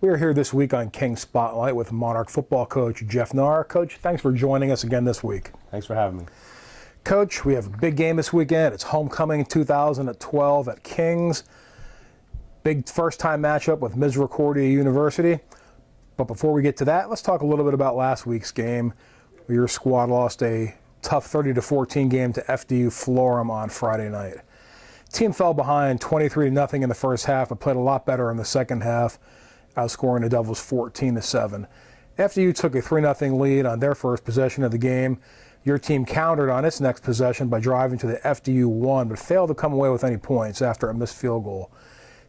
We are here this week on Kings Spotlight with Monarch football coach Jeff Knarr. Coach, thanks for joining us again this week. Thanks for having me. Coach, we have a big game this weekend. It's homecoming 2012 at Kings. Big first-time matchup with Misericordia University. But before we get to that, let's talk a little bit about last week's game, where your squad lost a tough 30-14 game to FDU Florham on Friday night. Team fell behind 23-0 in the first half, but played a lot better in the second half, outscoring the Devils 14-7. FDU took a 3-0 lead on their first possession of the game. Your team countered on its next possession by driving to the FDU 1, but failed to come away with any points after a missed field goal.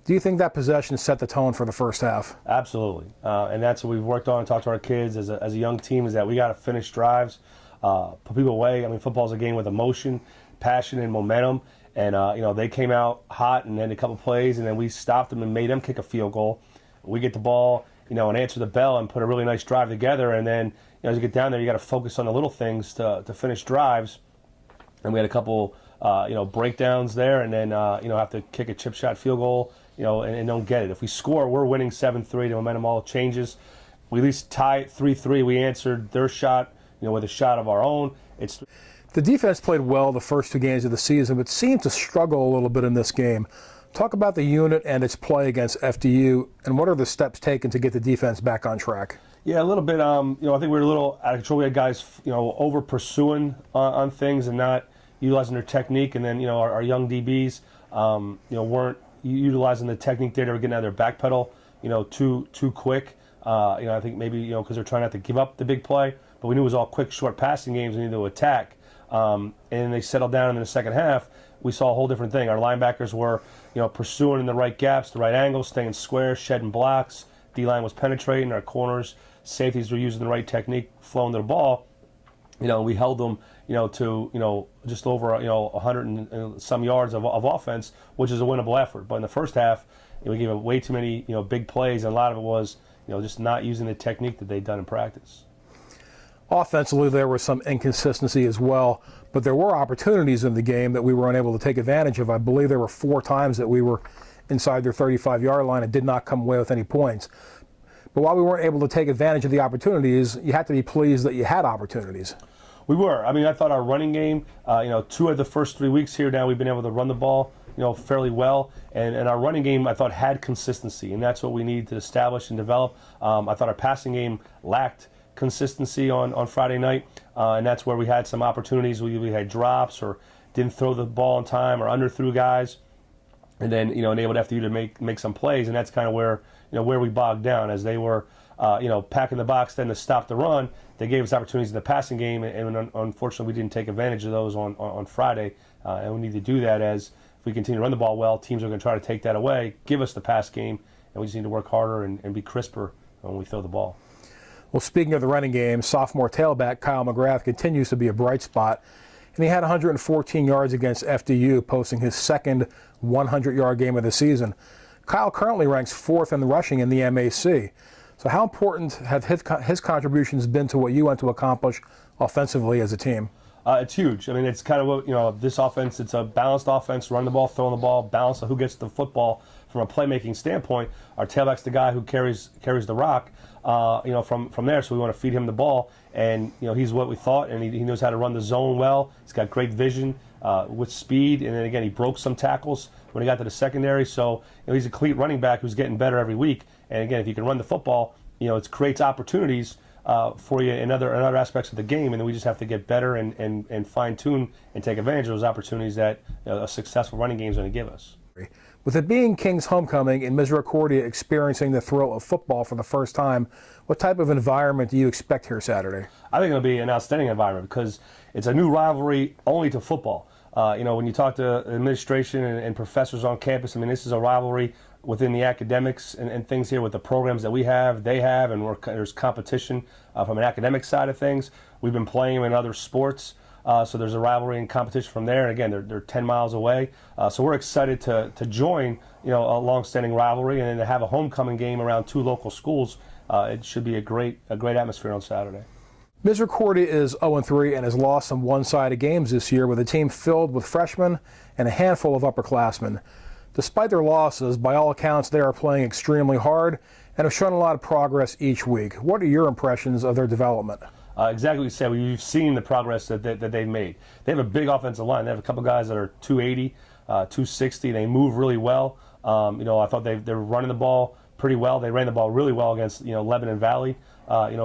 Do you think that possession set the tone for the first half? Absolutely, and that's what we've worked on and talked to our kids as a young team, is that we got to finish drives, put people away. I mean, football's a game with emotion, passion, and momentum. And, they came out hot and then a couple plays, and then we stopped them and made them kick a field goal. We get the ball, and answer the bell and put a really nice drive together. And then, as you get down there, you got to focus on the little things to finish drives. And we had a couple, breakdowns there, and then, have to kick a chip shot field goal, and don't get it. If we score, we're winning 7-3. The momentum all changes. We at least tie it 3-3. We answered their shot, with a shot of our own. The defense played well the first two games of the season, but seemed to struggle a little bit in this game. Talk about the unit and its play against FDU, and what are the steps taken to get the defense back on track? Yeah, a little bit. I think we were a little out of control. We had guys, over pursuing on things and not utilizing their technique. And then, our young DBs, weren't utilizing the technique there. They were getting out of their back pedal, too quick. I think maybe, because they're trying not to give up the big play. But we knew it was all quick, short passing games. We needed to attack. And they settled down in the second half. We saw a whole different thing. Our linebackers were, pursuing in the right gaps, the right angles, staying square, shedding blocks. D-line was penetrating. Our corners, safeties were using the right technique, flowing the ball. We held them, to, just over, 100 and some yards of offense, which is a winnable effort. But in the first half, we gave up way too many, big plays, and a lot of it was, just not using the technique that they'd done in practice. Offensively, there was some inconsistency as well, but there were opportunities in the game that we were unable to take advantage of. I believe there were 4 times that we were inside their 35-yard line and did not come away with any points. But while we weren't able to take advantage of the opportunities, you had to be pleased that you had opportunities. We were. I mean, I thought our running game, 2 of the first 3 weeks here now, we've been able to run the ball, fairly well. And our running game, I thought, had consistency, and that's what we need to establish and develop. I thought our passing game lacked consistency on Friday night, and that's where we had some opportunities. We had drops or didn't throw the ball in time or underthrew guys, and then enabled FDU to make some plays, and that's kind of where where we bogged down, as they were packing the box then to stop the run. They gave us opportunities in the passing game, and unfortunately we didn't take advantage of those on Friday, and we need to do that. As if we continue to run the ball well, teams are going to try to take that away, give us the pass game, and we just need to work harder and be crisper when we throw the ball. Well, speaking of the running game, sophomore tailback Kyle McGrath continues to be a bright spot, and he had 114 yards against FDU, posting his second 100-yard game of the season. Kyle currently ranks 4th in the rushing in the MAC. So how important have his contributions been to what you want to accomplish offensively as a team? It's huge. I mean, it's kind of what, this offense, it's a balanced offense, run the ball, throwing the ball, balance of who gets the football. From a playmaking standpoint, our tailback's the guy who carries the rock, from there. So we want to feed him the ball, and he's what we thought, and he knows how to run the zone well. He's got great vision with speed, and then again he broke some tackles when he got to the secondary. So he's a complete running back who's getting better every week. And again, if you can run the football, it creates opportunities for you in other aspects of the game, and then we just have to get better and fine tune and take advantage of those opportunities that a successful running game is going to give us. With it being King's homecoming and Misericordia experiencing the thrill of football for the first time, what type of environment do you expect here Saturday? I think it'll be an outstanding environment because it's a new rivalry only to football. When you talk to administration and professors on campus, I mean, this is a rivalry within the academics and things here with the programs that they have, and there's competition from an academic side of things. We've been playing in other sports. So there's a rivalry and competition from there. And again, they're 10 miles away. So we're excited to join, a long-standing rivalry, and then to have a homecoming game around 2 local schools. It should be a great atmosphere on Saturday. Misericordia is 0-3 and has lost some one-sided games this year with a team filled with freshmen and a handful of upperclassmen. Despite their losses, by all accounts, they are playing extremely hard and have shown a lot of progress each week. What are your impressions of their development? Exactly what you said. We've seen the progress that they've made. They have a big offensive line. They have a couple guys that are 280, 260. They move really well. I thought they're running the ball pretty well. They ran the ball really well against Lebanon Valley.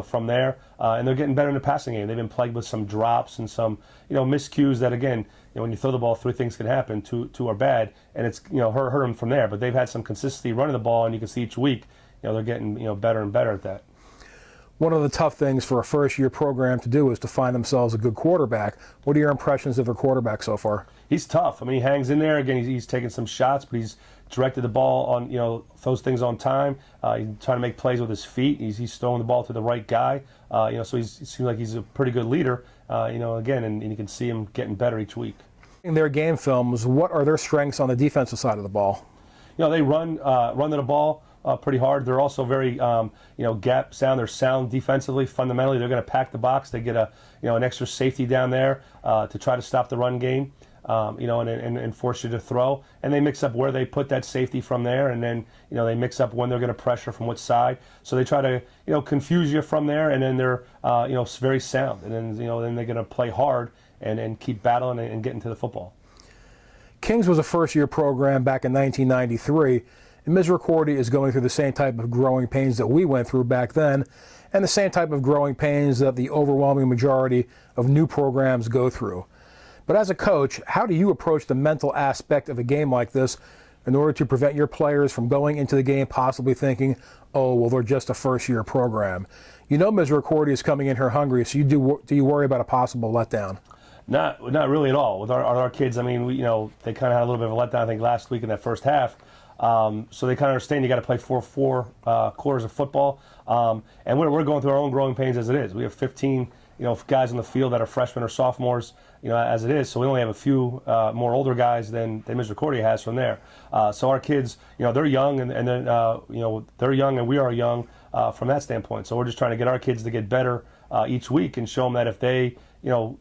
From there, and they're getting better in the passing game. They've been plagued with some drops and some miscues that, again, when you throw the ball, three things can happen. Two are bad, and it's hurt them from there. But they've had some consistency running the ball, and you can see each week they're getting better and better at that. One of the tough things for a first-year program to do is to find themselves a good quarterback. What are your impressions of their quarterback so far? He's tough. I mean, he hangs in there. Again, he's taking some shots, but he's directed the ball on those things on time. He's trying to make plays with his feet. He's throwing the ball to the right guy. So he seems like he's a pretty good leader. Again, and you can see him getting better each week. In their game films, what are their strengths on the defensive side of the ball? They run to the ball pretty hard. They're also very gap sound. They're sound defensively. Fundamentally, they're going to pack the box. They get an extra safety down there to try to stop the run game. And force you to throw. And they mix up where they put that safety from there, and then they mix up when they're going to pressure from which side. So they try to confuse you from there, and then they're very sound, and then then they're going to play hard and keep battling and getting to the football. Kings was a first-year program back in 1993, and Misericordia is going through the same type of growing pains that we went through back then, and the same type of growing pains that the overwhelming majority of new programs go through. But as a coach, how do you approach the mental aspect of a game like this in order to prevent your players from going into the game possibly thinking, oh, well, they're just a first-year program? Misericordia is coming in here hungry, so do you worry about a possible letdown? Not really at all. With our kids, I mean, they kind of had a little bit of a letdown, I think, last week in that first half. So they kind of understand you got to play four quarters of football. And we're going through our own growing pains as it is. We have 15 guys on the field that are freshmen or sophomores, as it is. So we only have a few more older guys than Misericordia has from there. So our kids, they're young, and then they're young, and we are young from that standpoint. So we're just trying to get our kids to get better each week and show them that if they,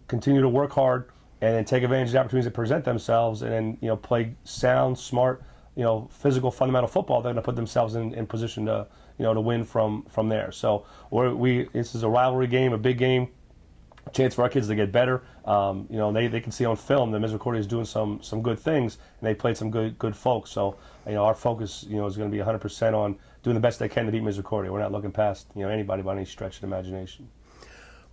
continue to work hard and then take advantage of the opportunities that present themselves, and then play sound, smart, physical, fundamental football, they're going to put themselves in position to to win from there. So this is a rivalry game, a big game. Chance for our kids to get better. They can see on film that Misericordia is doing some good things, and they played some good folks. So our focus is going to be 100% on doing the best they can to beat Misericordia. We're not looking past anybody by any stretch of the imagination.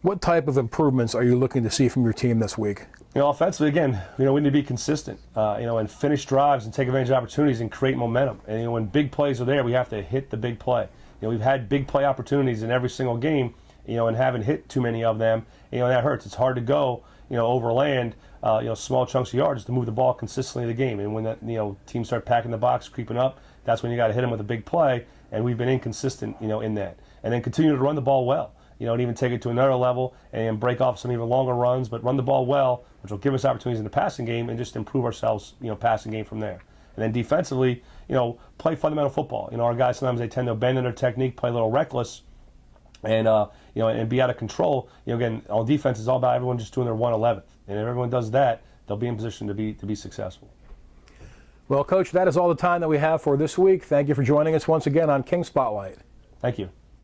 What type of improvements are you looking to see from your team this week? Offensively, again, we need to be consistent, and finish drives and take advantage of opportunities and create momentum. And when big plays are there, we have to hit the big play. We've had big play opportunities in every single game, and haven't hit too many of them. That hurts. It's hard to go, over land, small chunks of yards to move the ball consistently in the game. And when that, teams start packing the box, creeping up, that's when you got to hit them with a big play. And we've been inconsistent, in that. And then continue to run the ball well. And even take it to another level and break off some even longer runs, but run the ball well, which will give us opportunities in the passing game and just improve ourselves, passing game from there. And then defensively, play fundamental football. Our guys sometimes they tend to abandon their technique, play a little reckless, and and be out of control. Again, on defense, it's all about everyone just doing their 1/11th. And if everyone does that, they'll be in position to be successful. Well, Coach, that is all the time that we have for this week. Thank you for joining us once again on King Spotlight. Thank you.